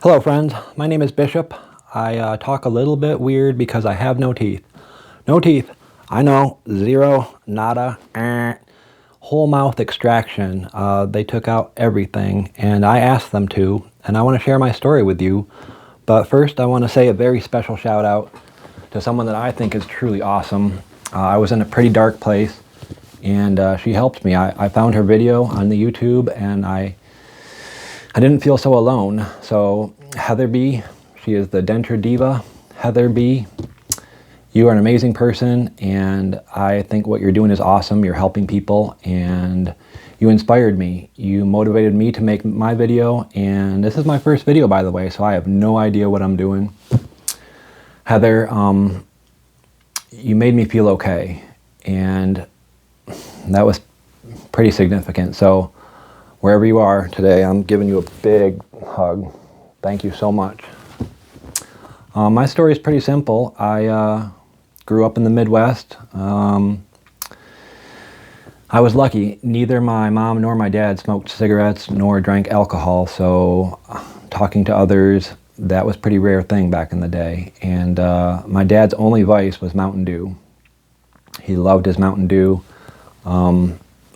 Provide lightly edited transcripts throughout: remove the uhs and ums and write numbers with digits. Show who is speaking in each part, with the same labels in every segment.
Speaker 1: Hello friends, my name is Bishop. I talk a little bit weird because I have no teeth. No teeth. I know, zero, nada, whole mouth extraction. They took out everything and I asked them to, and I want to share my story with you. But first I want to say a very special shout out to someone that I think is truly awesome. I was in a pretty dark place and she helped me. I found her video on the YouTube and I didn't feel so alone. So Heather B, she is the Denture Diva. Heather B, you are an amazing person and I think what you're doing is awesome. You're helping people and you inspired me. You motivated me to make my video, and this is my first video, by the way, so I have no idea what I'm doing. Heather, you made me feel okay, and that was pretty significant. So wherever you are today, I'm giving you a big hug. Thank you so much. My story is pretty simple. I grew up in the Midwest. I was lucky. Neither my mom nor my dad smoked cigarettes nor drank alcohol, so talking to others, that was a pretty rare thing back in the day. And my dad's only vice was Mountain Dew. He loved his Mountain Dew.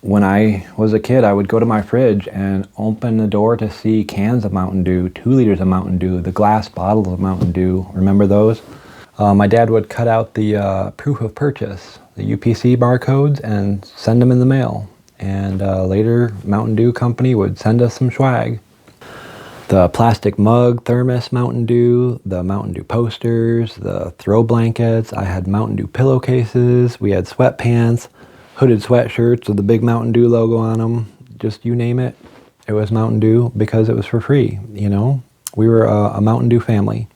Speaker 1: When I was a kid, I would go to my fridge and open the door to see cans of Mountain Dew, 2 liters of Mountain Dew, the glass bottles of Mountain Dew. Remember those? My dad would cut out the proof of purchase, the UPC barcodes, and send them in the mail. And later, Mountain Dew Company would send us some swag. The plastic mug, thermos Mountain Dew, the Mountain Dew posters, the throw blankets. I had Mountain Dew pillowcases. We had sweatpants, hooded sweatshirts with the big Mountain Dew logo on them. Just you name it, it was Mountain Dew because it was for free, you know? We were a Mountain Dew family.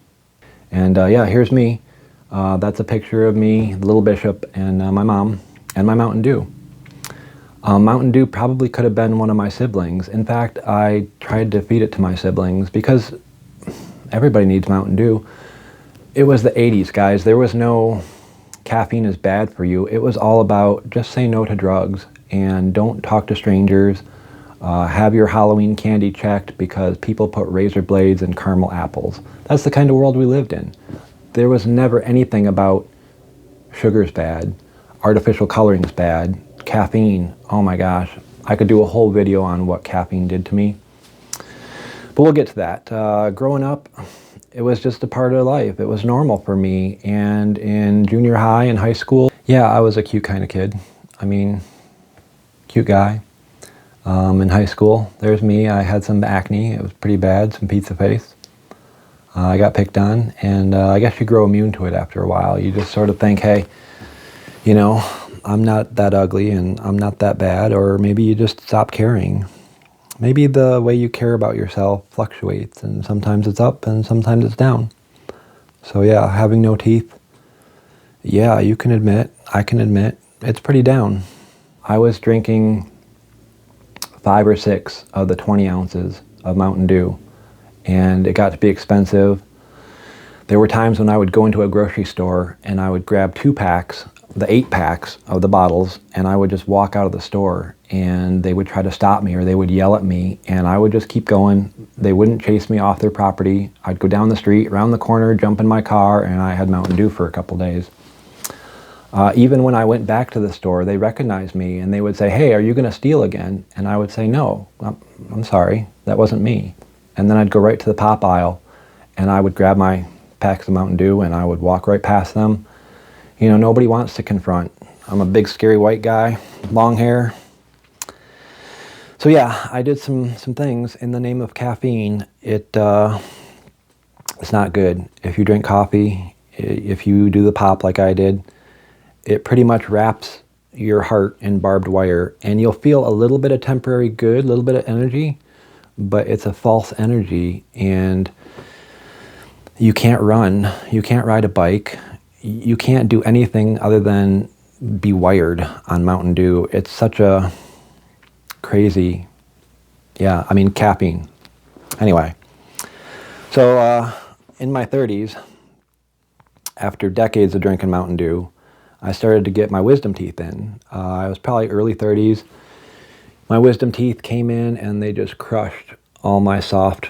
Speaker 1: And yeah, here's me. That's a picture of me, Little Bishop, and my mom, and my Mountain Dew. Mountain Dew probably could have been one of my siblings. In fact, I tried to feed it to my siblings because everybody needs Mountain Dew. It was the 80s, guys. There was no caffeine is bad for you. It was all about just say no to drugs and don't talk to strangers. Have your Halloween candy checked because people put razor blades in caramel apples. That's the kind of world we lived in. There was never anything about sugar's bad, artificial coloring's bad, caffeine, oh my gosh. I could do a whole video on what caffeine did to me. But we'll get to that. Growing up, it was just a part of life. It was normal for me. And in junior high and high school, yeah, I was a cute kind of kid. I mean, cute guy. In high school, there's me. I had some acne. It was pretty bad, some pizza face. I got picked on, and I guess you grow immune to it after a while. You just sort of think, hey, you know, I'm not that ugly and I'm not that bad, or maybe you just stop caring. Maybe the way you care about yourself fluctuates, and sometimes it's up and sometimes it's down. So yeah, having no teeth, yeah, you can admit, I can admit, it's pretty down. I was drinking 5 or 6 of the 20 ounces of Mountain Dew, and it got to be expensive. There were times when I would go into a grocery store and I would grab 2 packs, the 8 packs of the bottles, and I would just walk out of the store and they would try to stop me or they would yell at me and I would just keep going. They wouldn't chase me off their property. I'd go down the street, around the corner, jump in my car, and I had Mountain Dew for a couple days. Even when I went back to the store, they recognized me and they would say, hey, are you going to steal again? And I would say, no, I'm sorry, that wasn't me. And then I'd go right to the pop aisle and I would grab my packs of Mountain Dew and I would walk right past them. You know, nobody wants to confront. I'm a big, scary white guy, long hair. So yeah, I did some things in the name of caffeine. It's not good. If you drink coffee, if you do the pop like I did, it pretty much wraps your heart in barbed wire and you'll feel a little bit of temporary good, a little bit of energy, but it's a false energy and you can't run, you can't ride a bike, you can't do anything other than be wired on Mountain Dew. It's such a crazy, yeah, I mean caffeine. Anyway, so in my 30s, after decades of drinking Mountain Dew, I started to get my wisdom teeth in. I was probably early 30s. My wisdom teeth came in and they just crushed all my soft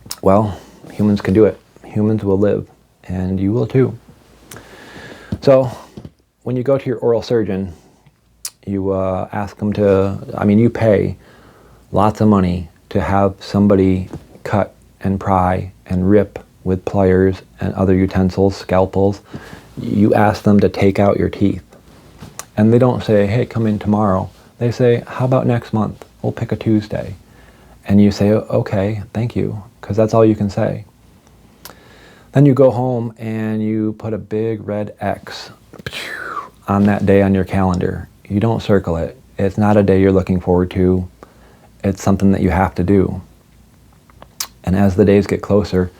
Speaker 1: Well, humans can do it. Humans will live, and you will too. So when you go to your oral surgeon, you ask them to, you pay lots of money to have somebody cut and pry and rip with pliers and other utensils, scalpels. You ask them to take out your teeth. And they don't say, hey, come in tomorrow. They say, how about next month? We'll pick a Tuesday. And you say, okay, thank you, because that's all you can say. Then you go home and you put a big red X on that day on your calendar. You don't circle it. It's not a day you're looking forward to. It's something that you have to do. And as the days get closer,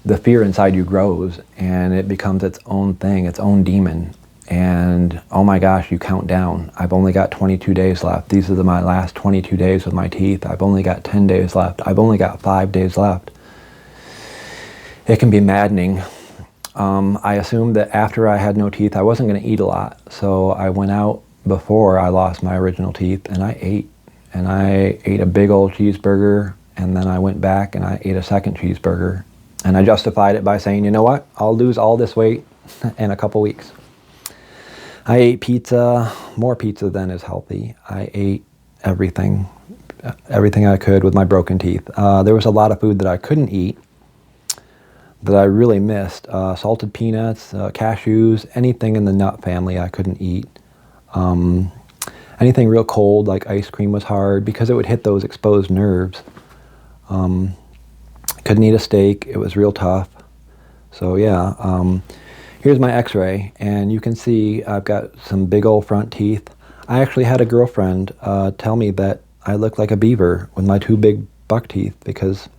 Speaker 1: the fear inside you grows and it becomes its own thing, its own demon. And oh my gosh, you count down. I've only got 22 days left. These are my last 22 days with my teeth. I've only got 10 days left. I've only got 5 days left. It can be maddening. I assumed that after I had no teeth, I wasn't going to eat a lot. So I went out before I lost my original teeth and I ate. And I ate a big old cheeseburger, and then I went back and I ate a second cheeseburger. And I justified it by saying, you know what? I'll lose all this weight in a couple weeks. I ate pizza, more pizza than is healthy. I ate everything I could with my broken teeth. There was a lot of food that I couldn't eat that I really missed. Salted peanuts, cashews, anything in the nut family I couldn't eat. Anything real cold, like ice cream, was hard because it would hit those exposed nerves. Couldn't eat a steak. It was real tough. So yeah, here's my x-ray, and you can see I've got some big old front teeth. I actually had a girlfriend tell me that I looked like a beaver with my 2 big buck teeth, because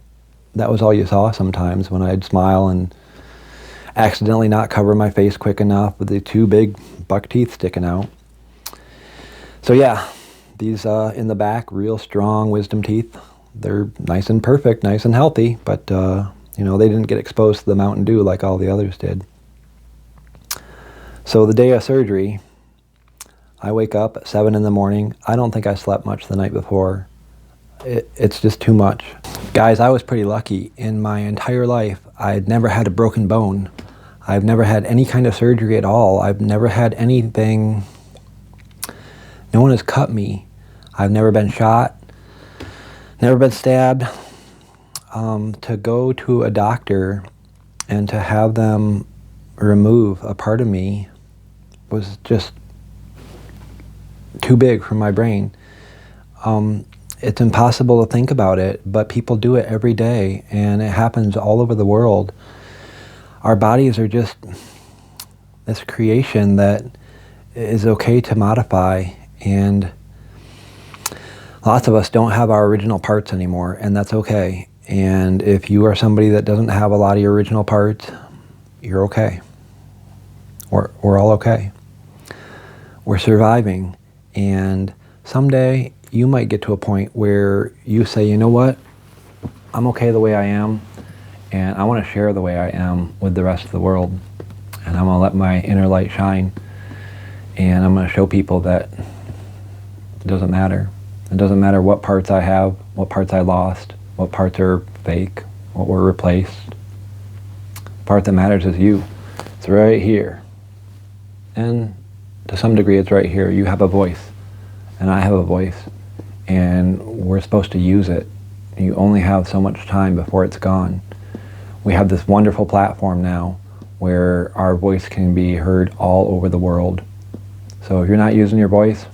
Speaker 1: that was all you saw sometimes when I'd smile and accidentally not cover my face quick enough with the 2 big buck teeth sticking out. So yeah, these in the back, real strong wisdom teeth. They're nice and perfect, nice and healthy, but they didn't get exposed to the Mountain Dew like all the others did. So the day of surgery, I wake up at 7 in the morning. I don't think I slept much the night before. It's just too much. Guys, I was pretty lucky. In my entire life, I'd never had a broken bone. I've never had any kind of surgery at all. I've never had anything. No one has cut me. I've never been shot, never been stabbed. To go to a doctor and to have them remove a part of me was just too big for my brain. It's impossible to think about it, but people do it every day, and it happens all over the world. Our bodies are just this creation that is okay to modify, and lots of us don't have our original parts anymore, and that's okay. And if you are somebody that doesn't have a lot of your original parts, you're okay. We're all okay. We're surviving, and someday you might get to a point where you say, you know what, I'm okay the way I am, and I want to share the way I am with the rest of the world, and I'm going to let my inner light shine, and I'm going to show people that it doesn't matter. It doesn't matter what parts I have, what parts I lost, what parts are fake, what were replaced. The part that matters is you. It's right here. And to some degree it's right here. You have a voice, and I have a voice, and we're supposed to use it. You only have so much time before it's gone. We have this wonderful platform now where our voice can be heard all over the world. So if you're not using your voice,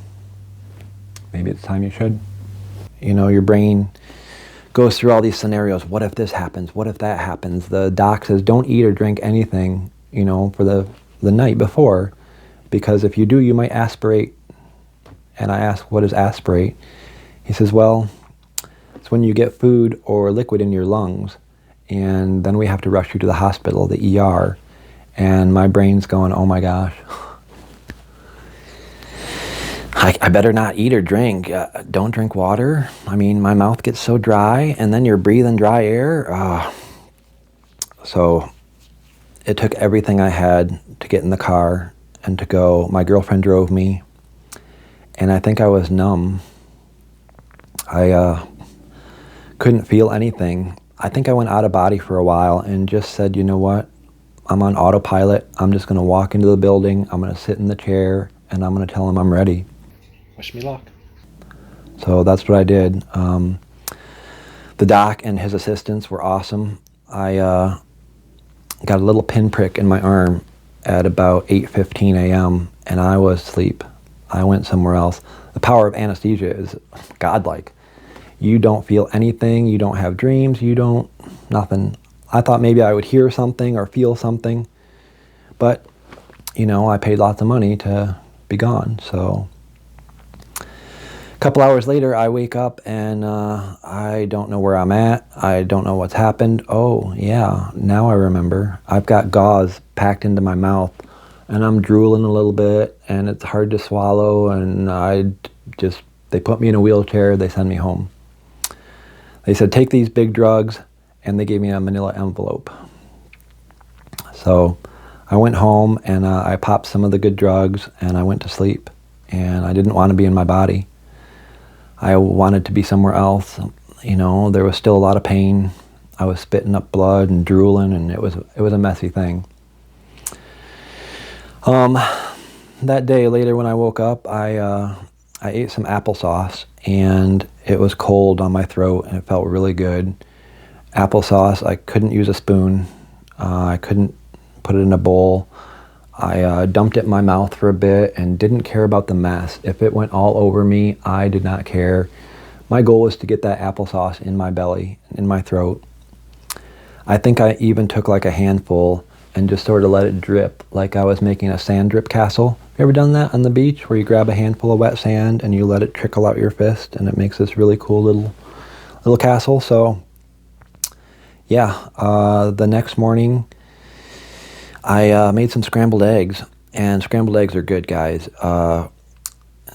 Speaker 1: maybe it's time you should. Your brain goes through all these scenarios. What if this happens? What if that happens? The doc says don't eat or drink anything, for the night before, because if you do, you might aspirate. And I ask, what is aspirate? He says, well, it's when you get food or liquid in your lungs, and then we have to rush you to the hospital, the ER. And my brain's going, oh my gosh. I better not eat or drink. Don't drink water. My mouth gets so dry, and then you're breathing dry air. So it took everything I had to get in the car and to go. My girlfriend drove me, and I think I was numb. I couldn't feel anything. I think I went out of body for a while and just said, you know what? I'm on autopilot. I'm just going to walk into the building. I'm going to sit in the chair and I'm going to tell them I'm ready.
Speaker 2: Wish me luck.
Speaker 1: So that's what I did. The doc and his assistants were awesome. I got a little pinprick in my arm at about 8:15 a.m. and I was asleep. I went somewhere else. The power of anesthesia is godlike. You don't feel anything, you don't have dreams, nothing. I thought maybe I would hear something or feel something, but, I paid lots of money to be gone, so. A couple hours later, I wake up and I don't know where I'm at. I don't know what's happened. Oh, yeah, now I remember. I've got gauze packed into my mouth and I'm drooling a little bit and it's hard to swallow, and they put me in a wheelchair, they send me home. They said, take these big drugs, and they gave me a manila envelope. So I went home and I popped some of the good drugs and I went to sleep, and I didn't want to be in my body. I wanted to be somewhere else. There was still a lot of pain. I was spitting up blood and drooling, and it was a messy thing. That day later when I woke up, I ate some applesauce, and it was cold on my throat, and it felt really good. Applesauce, I couldn't use a spoon. I couldn't put it in a bowl. I dumped it in my mouth for a bit and didn't care about the mess. If it went all over me, I did not care. My goal was to get that applesauce in my belly, in my throat. I think I even took like a handful and just sort of let it drip, like I was making a sand drip castle. You ever done that on the beach, where you grab a handful of wet sand and you let it trickle out your fist, and it makes this really cool little castle? So yeah, the next morning I made some scrambled eggs, and scrambled eggs are good, guys.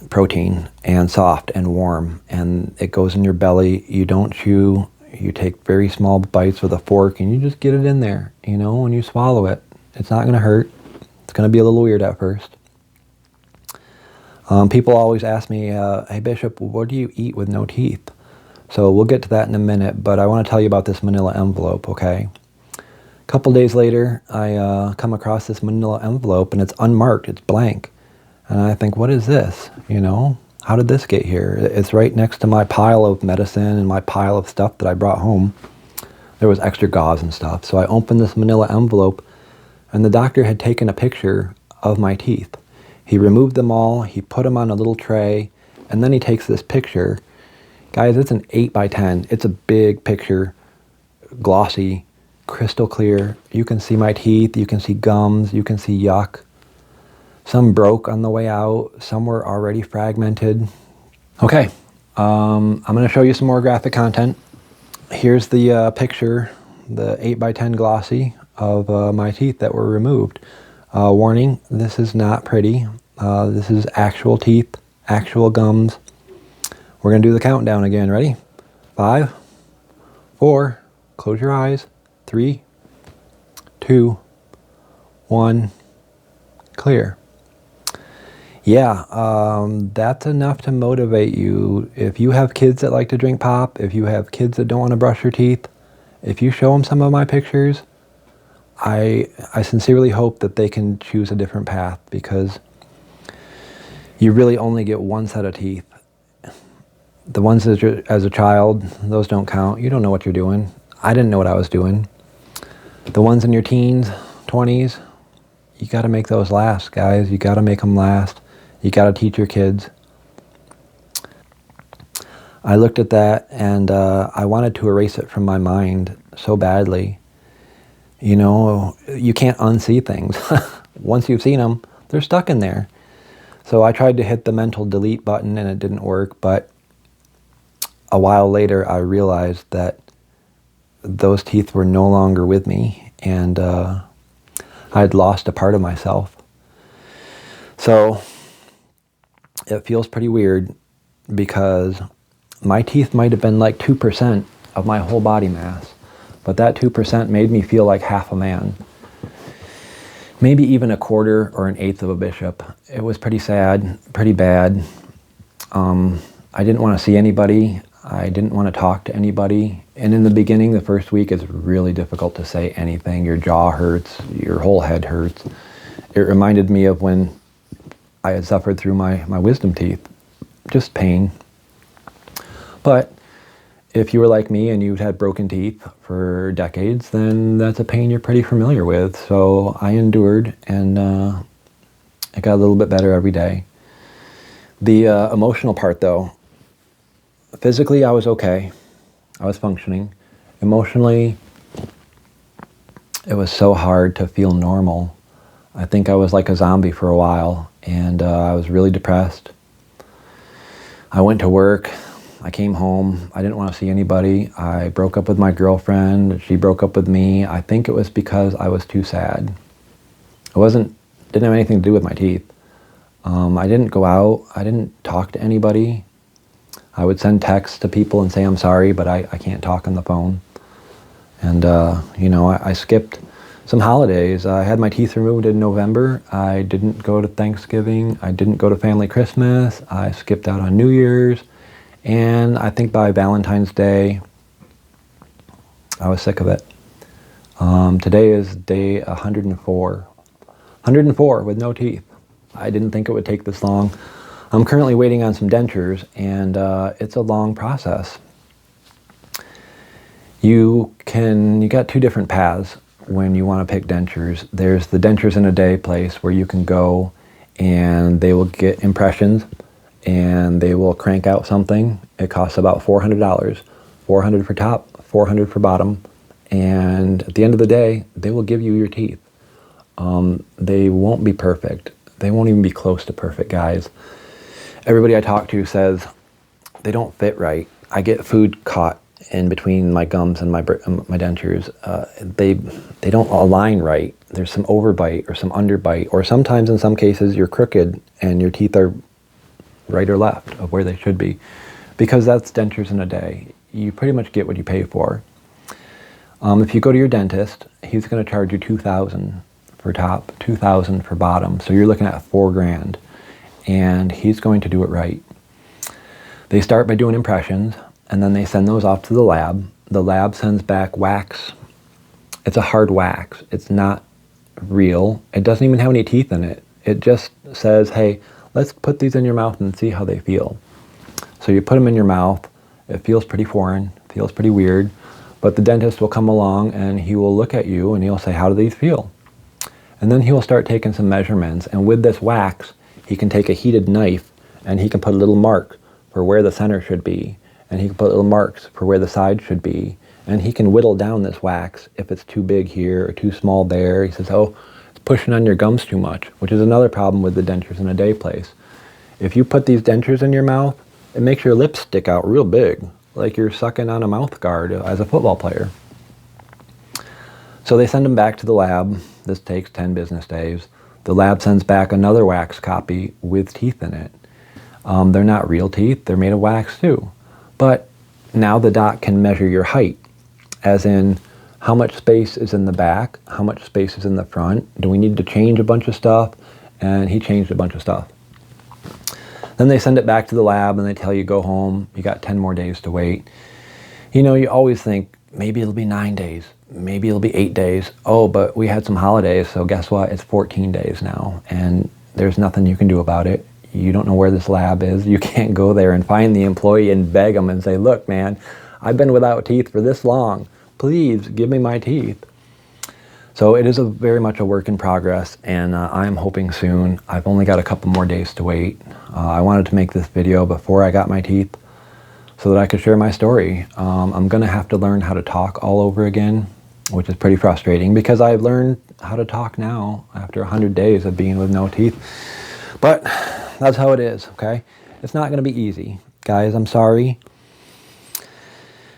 Speaker 1: Protein and soft and warm, and it goes in your belly. You don't chew. You take very small bites with a fork and you just get it in there, when you swallow it. It's not going to hurt. It's going to be a little weird at first. People always ask me, hey Bishop, what do you eat with no teeth? So we'll get to that in a minute, but I want to tell you about this manila envelope, okay? A couple days later, I come across this manila envelope and it's unmarked, it's blank. And I think, what is this? How did this get here? It's right next to my pile of medicine and my pile of stuff that I brought home. There was extra gauze and stuff. So I opened this manila envelope, and the doctor had taken a picture of my teeth. He removed them all, he put them on a little tray, and then he takes this picture. Guys, it's an 8x10. It's a big picture, glossy, crystal clear. You can see my teeth, you can see gums, you can see yuck. Some broke on the way out, some were already fragmented. Okay, I'm going to show you some more graphic content. Here's the picture, the 8x10 glossy of my teeth that were removed. Warning, this is not pretty. This is actual teeth, actual gums. We're going to do the countdown again. Ready? 5, 4, close your eyes. 3, 2, 1, clear. Yeah, that's enough to motivate you. If you have kids that like to drink pop, if you have kids that don't want to brush your teeth, if you show them some of my pictures, I sincerely hope that they can choose a different path, because you really only get one set of teeth. The ones as a child, those don't count. You don't know what you're doing. I didn't know what I was doing. The ones in your teens, 20s, you got to make those last, guys. You got to make them last. You got to teach your kids. I looked at that and I wanted to erase it from my mind so badly. You can't unsee things. Once you've seen them, they're stuck in there. So I tried to hit the mental delete button and it didn't work, but a while later I realized that those teeth were no longer with me, and I'd lost a part of myself. So it feels pretty weird, because my teeth might have been like 2% of my whole body mass, but that 2% made me feel like half a man. Maybe even a quarter or an eighth of a bishop. It was pretty sad, pretty bad. I didn't want to see anybody. I didn't want to talk to anybody. And in the beginning, the first week, it's really difficult to say anything. Your jaw hurts, your whole head hurts. It reminded me of when I had suffered through my wisdom teeth. Just pain. But if you were like me and you'd had broken teeth for decades, then that's a pain you're pretty familiar with. So I endured, and it got a little bit better every day. The emotional part, though, physically I was okay. I was functioning. Emotionally, it was so hard to feel normal. I think I was like a zombie for a while, and I was really depressed. I went to work. I came home. I didn't want to see anybody. I broke up with my girlfriend. She broke up with me. I think it was because I was too sad. Didn't have anything to do with my teeth. I didn't go out. I didn't talk to anybody. I would send texts to people and say I'm sorry, but I can't talk on the phone. And, I skipped some holidays. I had my teeth removed in November. I didn't go to Thanksgiving. I didn't go to family Christmas. I skipped out on New Year's. And I think by Valentine's Day, I was sick of it. Today is day 104. 104 with no teeth. I didn't think it would take this long. I'm currently waiting on some dentures, and it's a long process. You got two different paths when you want to pick dentures. There's the dentures in a day place where you can go and they will get impressions and they will crank out something. It costs about $400. $400 for top, $400 for bottom. And at the end of the day, they will give you your teeth. They won't be perfect. They won't even be close to perfect, guys. Everybody I talk to says they don't fit right. I get food caught in between my gums and my dentures. They don't align right. There's some overbite or some underbite, or sometimes in some cases you're crooked and your teeth are right or left of where they should be, because that's dentures in a day. You pretty much get what you pay for. If you go to your dentist, he's going to charge you $2,000 for top, $2,000 for bottom. So you're looking at $4,000, and he's going to do it right. They start by doing impressions, and then they send those off to the lab. The lab sends back wax. It's a hard wax. It's not real. It doesn't even have any teeth in it. It just says, hey, let's put these in your mouth and see how they feel. So you put them in your mouth. It feels pretty foreign, feels pretty weird, but the dentist will come along and he will look at you and he'll say, how do these feel? And then he will start taking some measurements, and with this wax, he can take a heated knife and he can put a little mark for where the center should be, and he can put little marks for where the side should be, and he can whittle down this wax if it's too big here or too small there. He says, oh, it's pushing on your gums too much, which is another problem with the dentures in a day place. If you put these dentures in your mouth, it makes your lips stick out real big, like you're sucking on a mouth guard as a football player. So they send them back to the lab. This takes 10 business days. The lab sends back another wax copy with teeth in it. They're not real teeth, they're made of wax too. But now the doc can measure your height, as in how much space is in the back, how much space is in the front, do we need to change a bunch of stuff? And he changed a bunch of stuff. Then they send it back to the lab and they tell you go home, you got 10 more days to wait. You know, you always think maybe it'll be 9 days, maybe it'll be 8 days. Oh, but we had some holidays, so guess what? It's 14 days now, and there's nothing you can do about it. You don't know where this lab is. You can't go there and find the employee and beg them and say, look, man, I've been without teeth for this long. Please give me my teeth. So it is very much a work in progress, and I'm hoping soon. I've only got a couple more days to wait. I wanted to make this video before I got my teeth so that I could share my story. I'm going to have to learn how to talk all over again, which is pretty frustrating because I've learned how to talk now after 100 days of being with no teeth. But that's how it is, okay? It's not going to be easy. Guys, I'm sorry.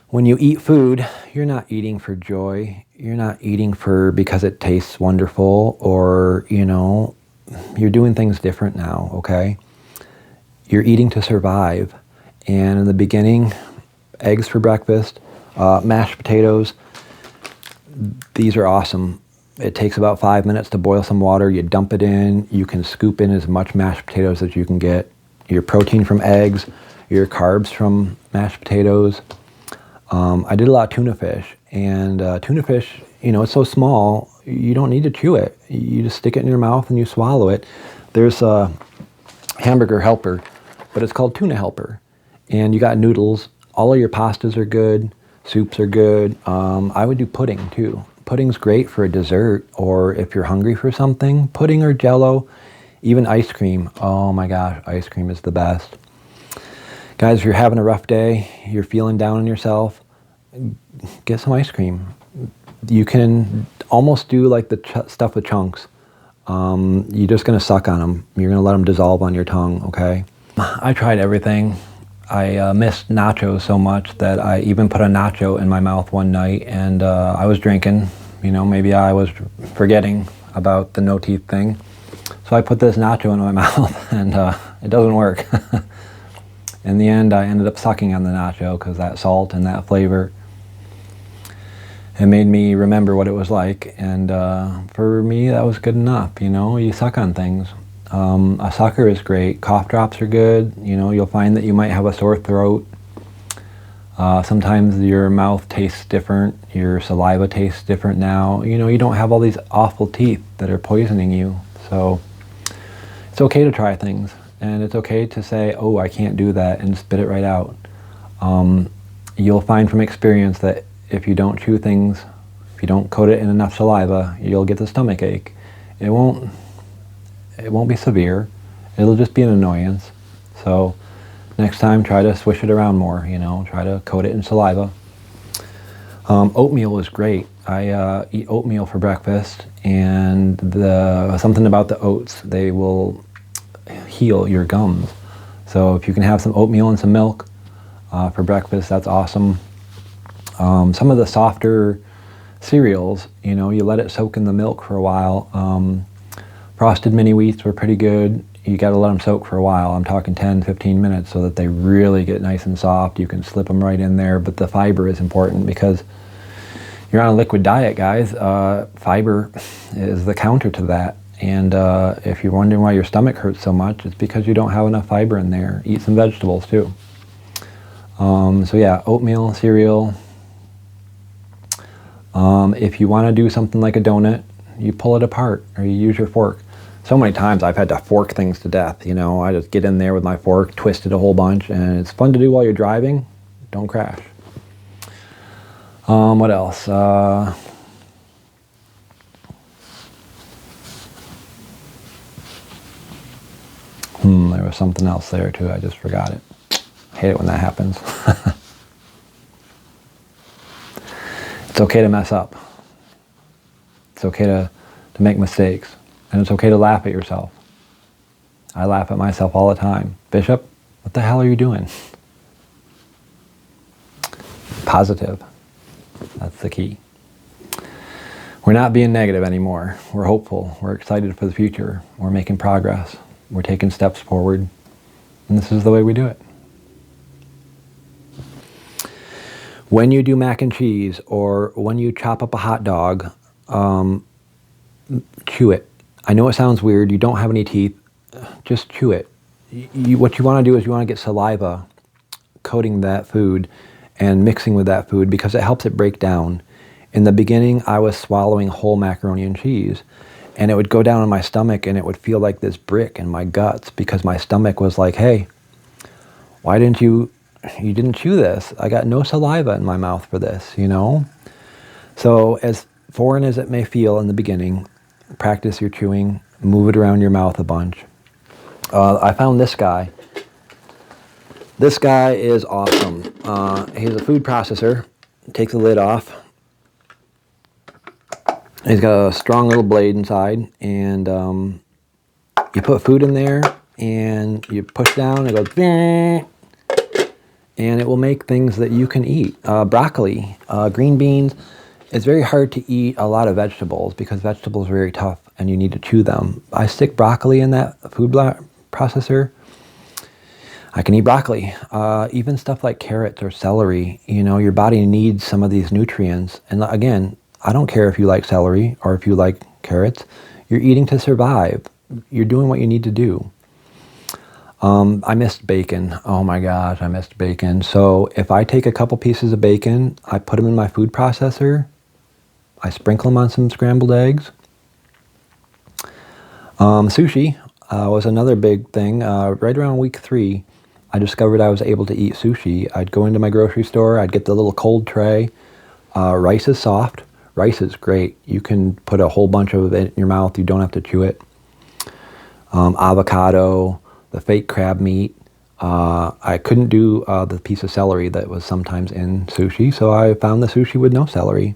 Speaker 1: When you eat food, you're not eating for joy. You're not eating because it tastes wonderful, or, you know, you're doing things different now, okay? You're eating to survive. And in the beginning, eggs for breakfast, mashed potatoes, these are awesome. It takes about 5 minutes to boil some water. You dump it in. You can scoop in as much mashed potatoes as you can get. Your protein from eggs, your carbs from mashed potatoes. I did a lot of tuna fish, and tuna fish, you know, it's so small, you don't need to chew it. You just stick it in your mouth and you swallow it. There's a hamburger helper, but it's called tuna helper. And you got noodles. All of your pastas are good. Soups are good. I would do pudding too. Pudding's great for a dessert, or if you're hungry for something, pudding or jello, even ice cream. Oh my gosh, ice cream is the best. Guys, if you're having a rough day, you're feeling down on yourself, get some ice cream. You can almost do like the stuff with chunks. You're just going to suck on them. You're going to let them dissolve on your tongue, okay? I tried everything. I missed nachos so much that I even put a nacho in my mouth one night, and I was drinking. You know, maybe I was forgetting about the no teeth thing. So I put this nacho in my mouth, and it doesn't work. In the end, I ended up sucking on the nacho because that salt and that flavor, it made me remember what it was like. And for me, that was good enough. You know, you suck on things. A sucker is great. Cough drops are good. You know, you'll find that you might have a sore throat. Sometimes your mouth tastes different. Your saliva tastes different now. You know, you don't have all these awful teeth that are poisoning you. So it's okay to try things. And it's okay to say, oh, I can't do that, and spit it right out. You'll find from experience that if you don't chew things, if you don't coat it in enough saliva, you'll get the stomach ache. It won't be severe. It'll just be an annoyance. So next time, try to swish it around more, you know, try to coat it in saliva. Oatmeal is great. I eat oatmeal for breakfast, and something about the oats, they will heal your gums. So if you can have some oatmeal and some milk for breakfast, that's awesome. Some of the softer cereals, you know, you let it soak in the milk for a while. Frosted mini wheats were pretty good. You got to let them soak for a while. I'm talking 10, 15 minutes so that they really get nice and soft. You can slip them right in there, but the fiber is important because you're on a liquid diet, guys. Fiber is the counter to that. And if you're wondering why your stomach hurts so much, it's because you don't have enough fiber in there. Eat some vegetables too. So yeah, oatmeal, cereal. If you want to do something like a donut, you pull it apart or you use your fork. So many times I've had to fork things to death, you know. I just get in there with my fork, twist it a whole bunch, and it's fun to do while you're driving. Don't crash. What else? There was something else there too. I just forgot it. I hate it when that happens. It's okay to mess up. It's okay to make mistakes. And it's okay to laugh at yourself. I laugh at myself all the time. Bishop, what the hell are you doing? Positive. That's the key. We're not being negative anymore. We're hopeful. We're excited for the future. We're making progress. We're taking steps forward. And this is the way we do it. When you do mac and cheese, or when you chop up a hot dog, chew it. I know it sounds weird. You don't have any teeth. Just chew it. What you want to do is you want to get saliva coating that food and mixing with that food because it helps it break down. In the beginning, I was swallowing whole macaroni and cheese, and it would go down in my stomach, and it would feel like this brick in my guts because my stomach was like, hey, why didn't you didn't chew this? I got no saliva in my mouth for this, you know? So as foreign as it may feel in the beginning, practice your chewing, move it around your mouth a bunch. I found this guy. This guy is awesome. He's a food processor. Takes the lid off. He's got a strong little blade inside, and you put food in there, and you push down, it goes, and it will make things that you can eat. Broccoli, green beans. It's very hard to eat a lot of vegetables because vegetables are very tough and you need to chew them. I stick broccoli in that food processor. I can eat broccoli. Even stuff like carrots or celery, you know, your body needs some of these nutrients. And again, I don't care if you like celery or if you like carrots. You're eating to survive. You're doing what you need to do. I missed bacon. Oh my gosh, I missed bacon. So if I take a couple pieces of bacon, I put them in my food processor, I sprinkle them on some scrambled eggs. Sushi was another big thing. Right around week 3, I discovered I was able to eat sushi. I'd go into my grocery store, I'd get the little cold tray. Rice is soft. Rice is great. You can put a whole bunch of it in your mouth. You don't have to chew it. Avocado, the fake crab meat. I couldn't do the piece of celery that was sometimes in sushi, so I found the sushi with no celery.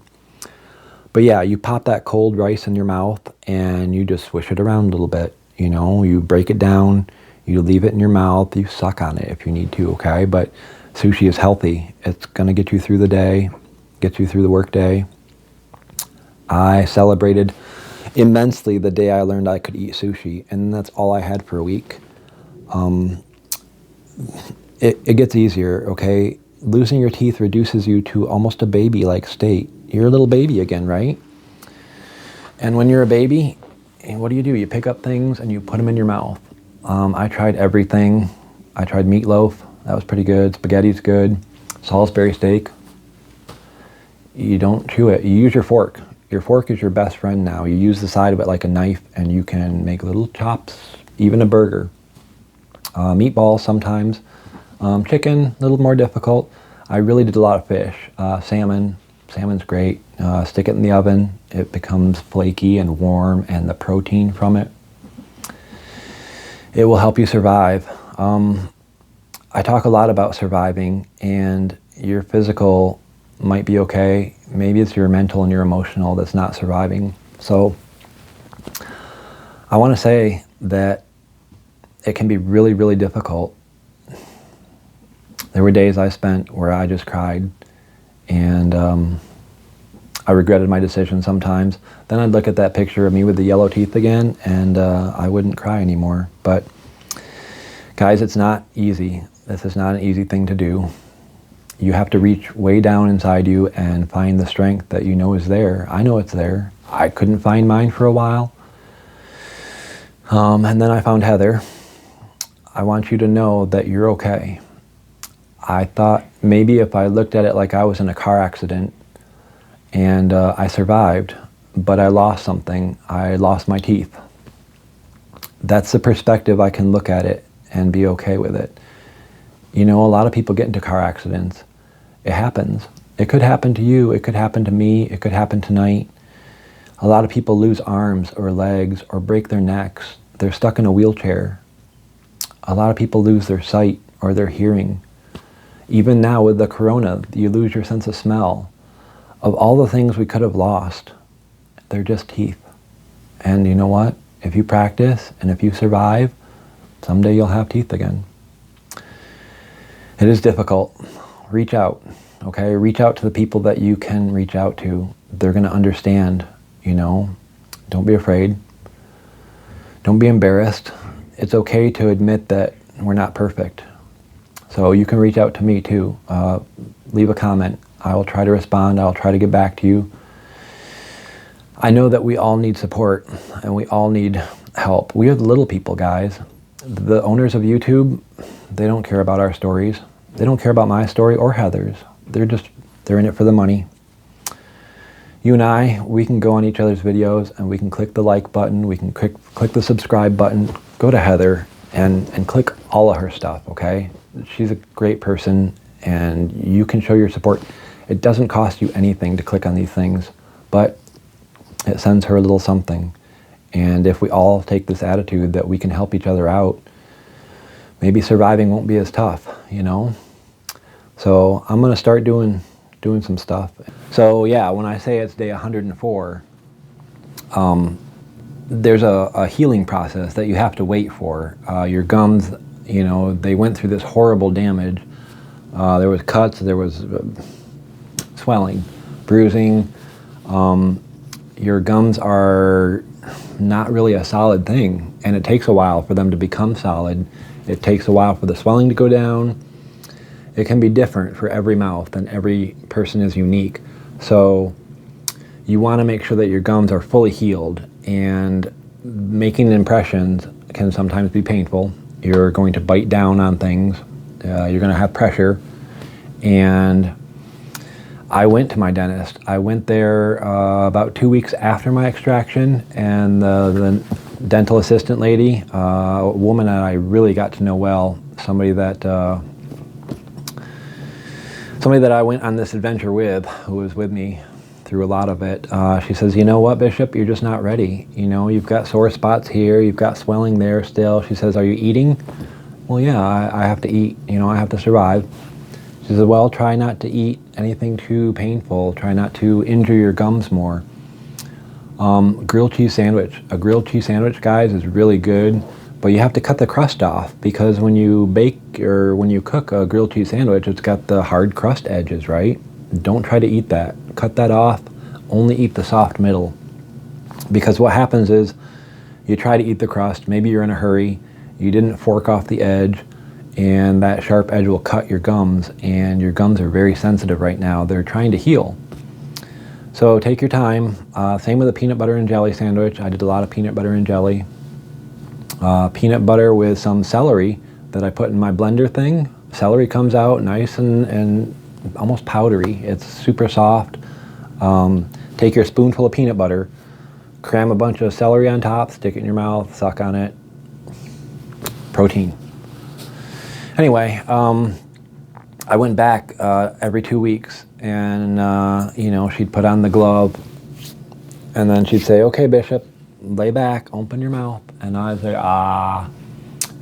Speaker 1: But yeah, you pop that cold rice in your mouth and you just swish it around a little bit. You know, you break it down, you leave it in your mouth, you suck on it if you need to, okay? But sushi is healthy. It's gonna get you through the day, get you through the work day. I celebrated immensely the day I learned I could eat sushi, and that's all I had for a week. It gets easier, okay? Losing your teeth reduces you to almost a baby-like state. You're a little baby again, right? And when you're a baby, what do? You pick up things and you put them in your mouth. I tried everything. I tried meatloaf. That was pretty good. Spaghetti's good. Salisbury steak. You don't chew it. You use your fork. Your fork is your best friend now. You use the side of it like a knife and you can make little chops, even a burger. Meatballs sometimes. Chicken, a little more difficult. I really did a lot of fish. Salmon. Salmon's great. Stick it in the oven. It becomes flaky and warm, and the protein from it, it will help you survive. I talk a lot about surviving, and your physical might be okay. Maybe it's your mental and your emotional that's not surviving. So I want to say that it can be really, really difficult. There were days I spent where I just cried, and I regretted my decision sometimes. Then I'd look at that picture of me with the yellow teeth again, and I wouldn't cry anymore. But guys, it's not easy. This is not an easy thing to do. You have to reach way down inside you and find the strength that you know is there. I know it's there. I couldn't find mine for a while. And then I found Heather. I want you to know that you're okay. I thought maybe if I looked at it like I was in a car accident and I survived, but I lost something. I lost my teeth. That's the perspective I can look at it and be okay with it. You know, a lot of people get into car accidents. It happens. It could happen to you. It could happen to me. It could happen tonight. A lot of people lose arms or legs or break their necks. They're stuck in a wheelchair. A lot of people lose their sight or their hearing. Even now with the corona, you lose your sense of smell. Of all the things we could have lost, they're just teeth. And you know what? If you practice and if you survive, someday you'll have teeth again. It is difficult. Reach out, okay? Reach out to the people that you can reach out to. They're going to understand, you know. Don't be afraid. Don't be embarrassed. It's okay to admit that we're not perfect. So you can reach out to me too. Leave a comment. I will try to respond. I'll try to get back to you. I know that we all need support and we all need help. We are the little people, guys. The owners of YouTube, they don't care about our stories. They don't care about my story or Heather's. They're in it for the money. You and I, we can go on each other's videos and we can click the like button. We can click the subscribe button. Go to Heather and click all of her stuff, okay? She's a great person and you can show your support. It doesn't cost you anything to click on these things, but it sends her a little something. And if we all take this attitude that we can help each other out, maybe surviving won't be as tough, you know? So I'm gonna start doing some stuff. So yeah, when I say it's day 104, there's a healing process that you have to wait for. Your gums, you know, they went through this horrible damage. There was cuts, there was swelling, bruising. Your gums are not really a solid thing, and it takes a while for them to become solid. It takes a while for the swelling to go down. It can be different for every mouth, and every person is unique. So you want to make sure that your gums are fully healed, and making impressions can sometimes be painful. You're going to bite down on things. You're going to have pressure. And I went to my dentist. I went there about 2 weeks after my extraction, and the dental assistant lady, a woman that I really got to know well, somebody that I went on this adventure with, who was with me through a lot of it, she says, you know what, Bishop, you're just not ready. You know, you've got sore spots here, you've got swelling there still. She says, are you eating? Well, yeah, I have to eat. You know, I have to survive. She says, well, try not to eat anything too painful. Try not to injure your gums more. Grilled cheese sandwich. A grilled cheese sandwich, guys, is really good, but you have to cut the crust off, because when you bake or when you cook a grilled cheese sandwich, it's got the hard crust edges, right? Don't try to eat that. Cut that off. Only eat the soft middle. Because what happens is you try to eat the crust, maybe you're in a hurry, you didn't fork off the edge, and that sharp edge will cut your gums, and your gums are very sensitive right now. They're trying to heal. So take your time. Same with a peanut butter and jelly sandwich. I did a lot of peanut butter and jelly. Peanut butter with some celery that I put in my blender thing. Celery comes out nice and almost powdery. It's super soft. Take your spoonful of peanut butter, cram a bunch of celery on top, stick it in your mouth, suck on it. Protein. Anyway, I went back every 2 weeks, and you know, she'd put on the glove, and then she'd say, okay, Bishop, lay back, open your mouth. And I'd say, ah.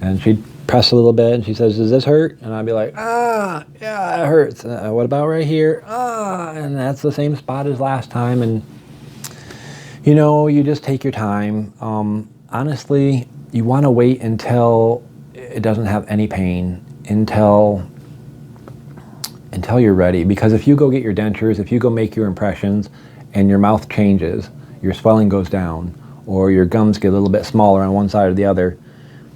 Speaker 1: And she'd press a little bit, and she says, does this hurt? And I'd be like, ah, yeah, it hurts. What about right here? Ah, and that's the same spot as last time. And, you know, you just take your time. Honestly, you want to wait until it doesn't have any pain, until you're ready. Because if you go get your dentures, if you go make your impressions, and your mouth changes, your swelling goes down, or your gums get a little bit smaller on one side or the other,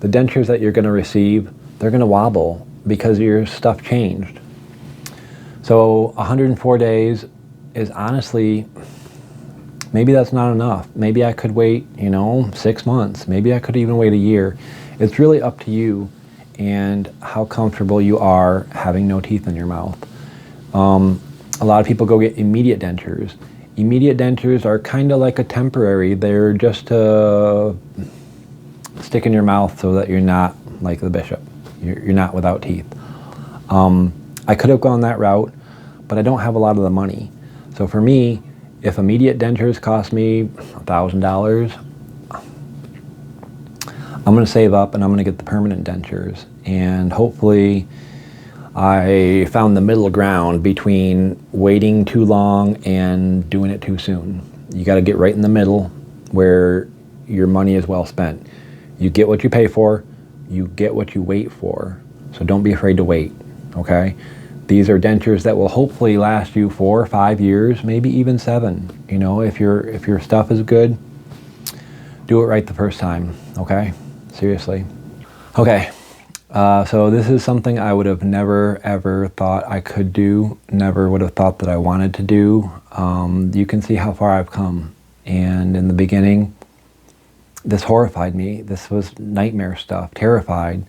Speaker 1: the dentures that you're going to receive, they're going to wobble because your stuff changed. So 104 days is honestly, maybe that's not enough. Maybe I could wait, you know, 6 months. Maybe I could even wait a year. It's really up to you and how comfortable you are having no teeth in your mouth. A lot of people go get immediate dentures. Immediate dentures are kind of like a temporary. They're just to stick in your mouth so that you're not like the Bishop. You're not without teeth. I could have gone that route, but I don't have a lot of the money. So for me, if immediate dentures cost me $1,000, I'm going to save up and I'm going to get the permanent dentures. And hopefully I found the middle ground between waiting too long and doing it too soon. You got to get right in the middle where your money is well spent. You get what you pay for, you get what you wait for. So don't be afraid to wait, okay? These are dentures that will hopefully last you 4 or 5 years, maybe even 7. You know, if your stuff is good, do it right the first time, okay? Seriously. Okay, so this is something I would have never ever thought I could do, never would have thought that I wanted to do. You can see how far I've come. And in the beginning, this horrified me. This was nightmare stuff, terrified.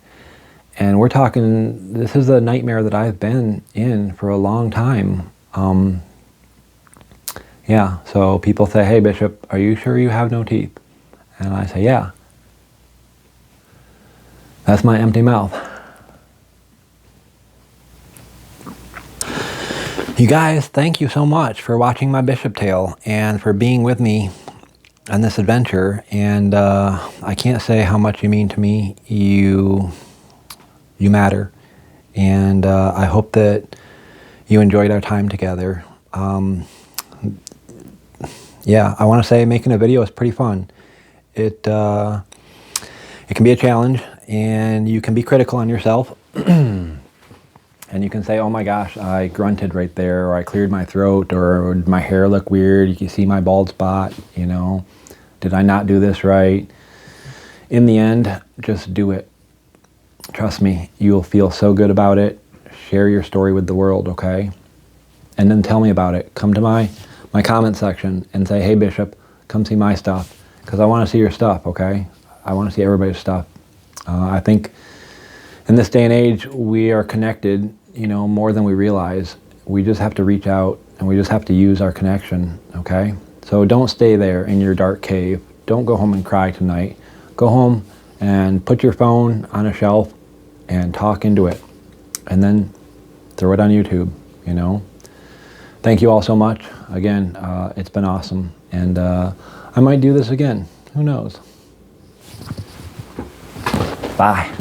Speaker 1: And we're talking, this is a nightmare that I've been in for a long time. Yeah, so people say, hey Bishop, are you sure you have no teeth? And I say, yeah. That's my empty mouth. You guys, thank you so much for watching my Bishop Tale and for being with me on this adventure. And I can't say how much you mean to me. You matter. And I hope that you enjoyed our time together. Yeah, I want to say making a video is pretty fun. It can be a challenge, and you can be critical on yourself. And you can say, oh my gosh, I grunted right there, or I cleared my throat, or my hair look weird, you can see my bald spot, you know. Did I not do this right? In the end, just do it. Trust me, you'll feel so good about it. Share your story with the world, okay? And then tell me about it. Come to my comment section and say, hey Bishop, come see my stuff, because I want to see your stuff, okay? I want to see everybody's stuff. I think In this day and age, we are connected, you know, more than we realize. We just have to reach out and we just have to use our connection, okay? So don't stay there in your dark cave. Don't go home and cry tonight. Go home and put your phone on a shelf and talk into it. And then throw it on YouTube, you know? Thank you all so much. Again, it's been awesome. And I might do this again. Who knows? Bye.